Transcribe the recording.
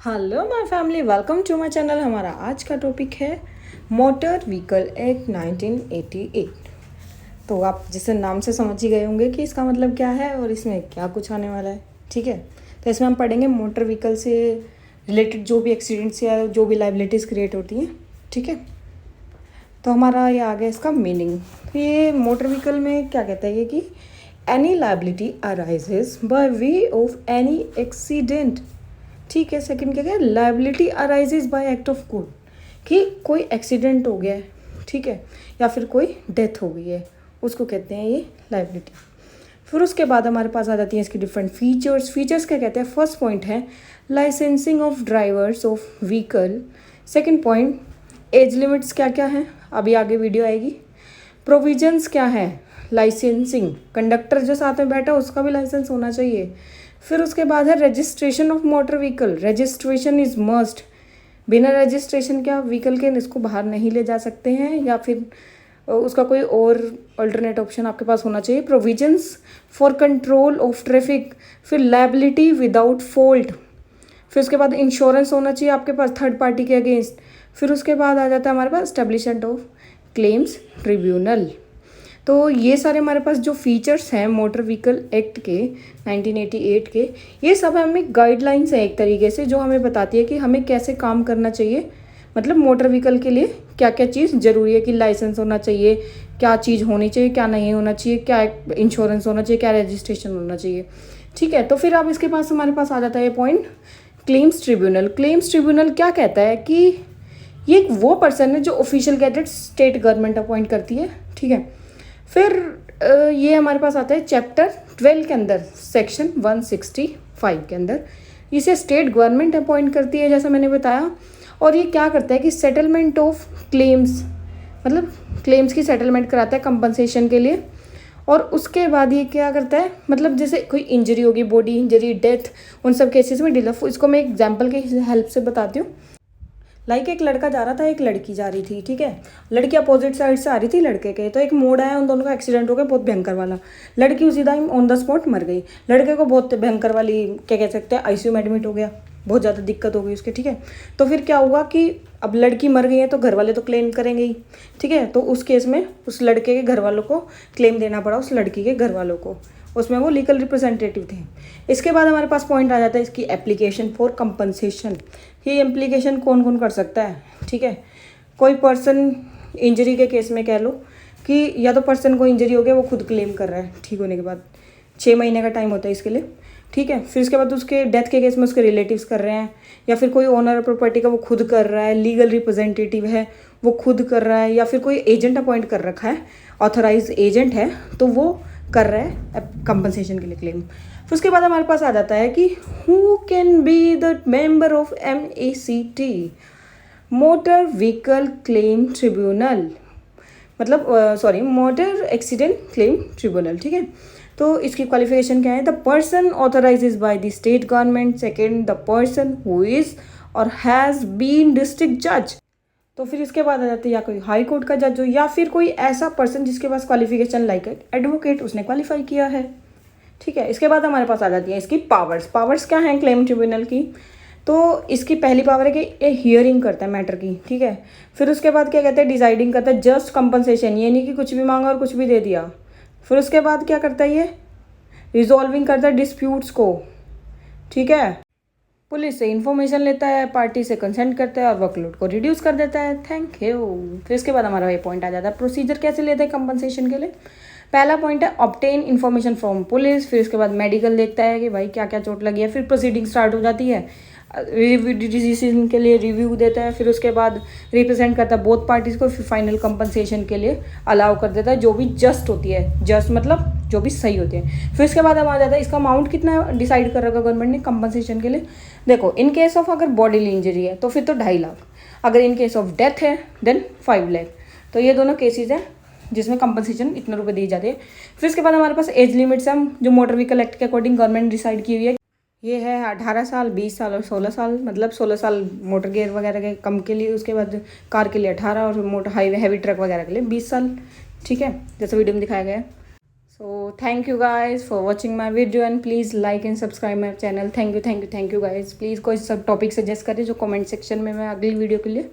Hello my family, welcome to my channel. हमारा आज का टॉपिक है मोटर व्हीकल एक्ट 1988। तो आप जिसे नाम से समझ ही गए होंगे कि इसका मतलब क्या है और इसमें क्या कुछ आने वाला है। ठीक है, तो इसमें हम पढ़ेंगे मोटर व्हीकल से रिलेटेड जो भी एक्सीडेंट्स या जो भी लाइबिलिटीज़ क्रिएट होती हैं। ठीक है, तो हमारा ये आ गया इसका मीनिंग। तो ये मोटर व्हीकल में क्या कहता है ये कि any liability arises by way of any accident. ठीक है, सेकंड क्या है, liability arises bye act of code, कि कोई एक्सीडेंट हो गया है, ठीक है, या फिर कोई डेथ हो गई है, उसको कहते हैं ये लाइबिलिटी। फिर उसके बाद हमारे पास आ जाती है इसकी डिफरेंट फीचर्स। फीचर्स क्या कहते हैं, फर्स्ट पॉइंट है licensing of drivers of vehicle. Second point, as limits क्या क्या हैं, अभी आगे वीडियो आएगी। प्रोविजंस क्या है, लाइसेंसिंग, कंडक्टर जो साथ में बैठा उसका भी लाइसेंस होना चाहिए। फिर उसके बाद है registration of motor vehicle, registration is must, बिना रजिस्ट्रेशन क्या व्हीकल के इसको बाहर नहीं ले जा सकते हैं, या फिर उसका कोई और अल्टरनेट ऑप्शन आपके पास होना चाहिए। Provisions for control of traffic, फिर लायबिलिटी विदाउट फॉल्ट, फिर उसके बाद इंश्योरेंस होना चाहिए आपके पास थर्ड पार्टी के अगेंस्ट। फिर उसके बाद आ जाता है हमारे पास एस्टेब्लिशमेंट ऑफ क्लेम्स ट्रिब्यूनल। तो ये सारे हमारे पास जो फीचर्स हैं मोटर व्हीकल एक्ट के 1988 के, ये सब हमें गाइडलाइंस हैं एक तरीके से, जो हमें बताती है कि हमें कैसे काम करना चाहिए। मतलब मोटर व्हीकल के लिए क्या क्या चीज़ ज़रूरी है, कि लाइसेंस होना चाहिए, क्या चीज़ होनी चाहिए, क्या नहीं होना चाहिए, क्या इंश्योरेंस होना चाहिए, क्या रजिस्ट्रेशन होना चाहिए। ठीक है, तो फिर अब इसके पास हमारे पास आ जाता है ये point claims tribunal. Claims tribunal क्या कहता है कि ये एक वो पर्सन है जो official gazette state government appoint करती है। ठीक है, फिर ये हमारे पास आता है चैप्टर 12 के अंदर, सेक्शन 165 के अंदर, इसे स्टेट गवर्नमेंट अपॉइंट करती है जैसा मैंने बताया। और ये क्या करता है कि सेटलमेंट ऑफ क्लेम्स, मतलब क्लेम्स की सेटलमेंट कराता है कंपनसेशन के लिए। और उसके बाद ये क्या करता है, मतलब जैसे कोई इंजरी होगी, बॉडी इंजरी, डेथ, उन सब केसेस में डिलफ, इसको मैं एग्जाम्पल के हेल्प से बताती हूँ। लाइक एक लड़का जा रहा था, एक लड़की जा रही थी। ठीक है, लड़की अपोजिट साइड से आ रही थी लड़के के, तो एक मोड़ आया, उन दोनों का एक्सीडेंट हो गया बहुत भयंकर वाला। लड़की उसी टाइम ऑन द स्पॉट मर गई, लड़के को बहुत भयंकर वाली क्या कह सकते हैं आईसीयू में एडमिट हो गया, बहुत ज़्यादा दिक्कत हो गई उसके। ठीक है, तो फिर क्या हुआ कि अब लड़की मर गई है तो घर वाले तो क्लेम करेंगे ही। ठीक है, तो उस केस में उस लड़के के घर वालों को क्लेम देना पड़ा, उस लड़की के घर वालों को, उसमें वो लीगल रिप्रेजेंटेटिव थे। इसके बाद हमारे पास पॉइंट आ जाता है इसकी एप्लीकेशन फॉर कंपनसेशन। ये एप्लीकेशन कौन कौन कर सकता है। ठीक है, कोई पर्सन इंजरी के केस में कह लो कि या तो पर्सन को इंजरी हो गया, वो खुद क्लेम कर रहा है ठीक होने के बाद, 6 महीने का टाइम होता है इसके लिए। ठीक है, फिर उसके बाद उसके डेथ के केस में उसके रिलेटिव्स कर रहे हैं, या फिर कोई ओनर प्रॉपर्टी का वो खुद कर रहा है, लीगल रिप्रेजेंटेटिव है वो खुद कर रहा है, या फिर कोई एजेंट अपॉइंट कर रखा है, ऑथराइज एजेंट है, तो वो कर रहा है कंपनसेशन के लिए क्लेम। फिर उसके बाद हमारे पास आ जाता है कि who can be the member of MACT, motor vehicle claim tribunal, मतलब sorry motor accident claim tribunal. ठीक है, तो इसकी क्वालिफिकेशन क्या है, the person authorizes by the state government, second the person who is or has been district जज। तो फिर इसके बाद आ जाते हैं या कोई हाई कोर्ट का जज हो, या फिर कोई ऐसा पर्सन जिसके पास क्वालिफिकेशन लाइक एडवोकेट, उसने क्वालिफाई किया है। ठीक है, इसके बाद हमारे पास आ जाती है इसकी पावर्स। पावर्स क्या हैं क्लेम ट्रिब्यूनल की, तो इसकी पहली पावर है कि ये हियरिंग करता है मैटर की। ठीक है, फिर उसके बाद क्या कहते हैं, डिसाइडिंग करता है जस्ट कंपनसेशन, ये नहीं कि कुछ भी मांगा और कुछ भी दे दिया। फिर उसके बाद क्या करता है, ये रिजॉल्विंग करता है डिस्प्यूट्स को। ठीक है, पुलिस से इन्फॉर्मेशन लेता है, पार्टी से कंसेंट करता है और वर्कलोड को रिड्यूस कर देता है। Thank you. फिर इसके बाद हमारा ये पॉइंट आ जाता है प्रोसीजर कैसे लेते हैं कंपनसेशन के लिए। पहला पॉइंट है ऑब्टेन इन्फॉर्मेशन फ्रॉम पुलिस, फिर उसके बाद मेडिकल देखता है कि भाई क्या क्या चोट लगी है, फिर प्रोसीडिंग स्टार्ट हो जाती है, डिसीजन के लिए रिव्यू देता है, फिर उसके बाद रिप्रेजेंट करता है बोथ पार्टीज़ को, फिर फाइनल कंपनसेशन के लिए अलाउ कर देता है जो भी जस्ट होती है, जस्ट मतलब जो भी सही होती है। फिर इसके बाद अब आ जाता है इसका अमाउंट कितना डिसाइड कर रखा गवर्नमेंट ने कंपनसेशन के लिए। देखो, इन केस ऑफ अगर बॉडी इंजरी है तो फिर तो 2.5 लाख, अगर इन केस ऑफ डेथ है देन 5 लाख। तो ये दोनों केसेज हैं जिसमें कंपनसेशन इतने रुपए दी जाती है। फिर इसके बाद हमारे पास एज लिमिट्स हैं जो मोटर व्हीकल एक्ट के अकॉर्डिंग गवर्नमेंट डिसाइड की हुई है। ये है 18 साल, 20 साल और 16 साल, मतलब 16 साल मोटर गेयर वगैरह के कम के लिए, उसके बाद कार के लिए 18 और मोटर हाईवे हैवी ट्रक वगैरह के लिए 20 साल। ठीक है, जैसे वीडियो में दिखाया गया है। So thank you guys for watching my video and please like and subscribe my channel. Thank you guys. Please कोई सब टॉपिक सजेस्ट करें जो कमेंट सेक्शन में मैं अगली वीडियो के लिए